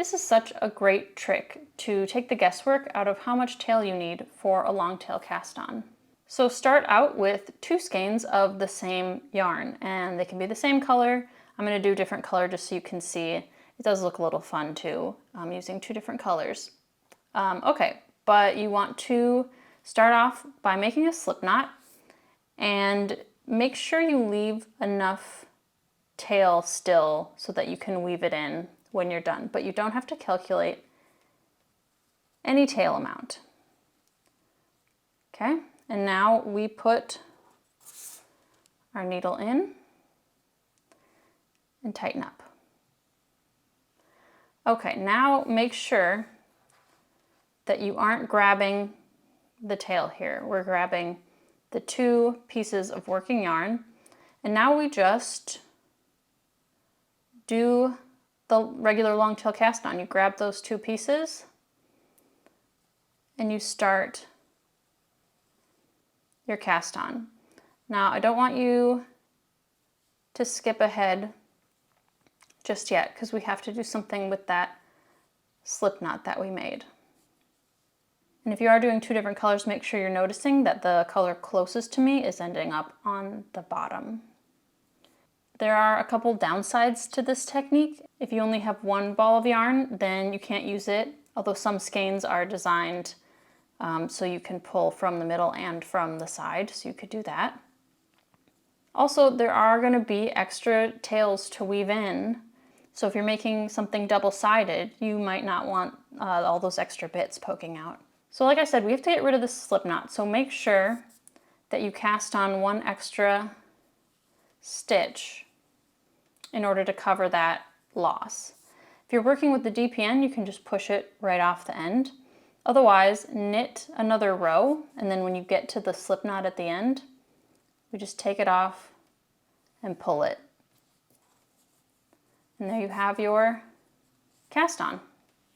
This is such a great trick to take the guesswork out of how much tail you need for a long tail cast on. So start out with 2 skeins of the same yarn, and they can be the same color. I'm going to do a different color just so you can see. It does look a little fun too, using 2 different colors. Okay, but you want to start off by making a slip knot and make sure you leave enough tail still so that you can weave it in when you're done, but you don't have to calculate any tail amount. Okay, and now we put our needle in and tighten up. Okay, now make sure that you aren't grabbing the tail here. We're grabbing the 2 pieces of working yarn, and now we just do the regular long tail cast on. You grab those 2 pieces and you start your cast on. Now I don't want you to skip ahead just yet because we have to do something with that slip knot that we made. And if you are doing 2 different colors, make sure you're noticing that the color closest to me is ending up on the bottom. There are a couple downsides to this technique. If you only have 1 ball of yarn, then you can't use it, although some skeins are designed so you can pull from the middle and from the side, so you could do that. Also, there are going to be extra tails to weave in, so if you're making something double-sided, you might not want all those extra bits poking out. So like I said, we have to get rid of this slip knot, so make sure that you cast on 1 extra stitch in order to cover that loss. If you're working with the DPN, you can just push it right off the end. Otherwise, knit another row, and then when you get to the slip knot at the end, we just take it off and pull it. And there you have your cast on.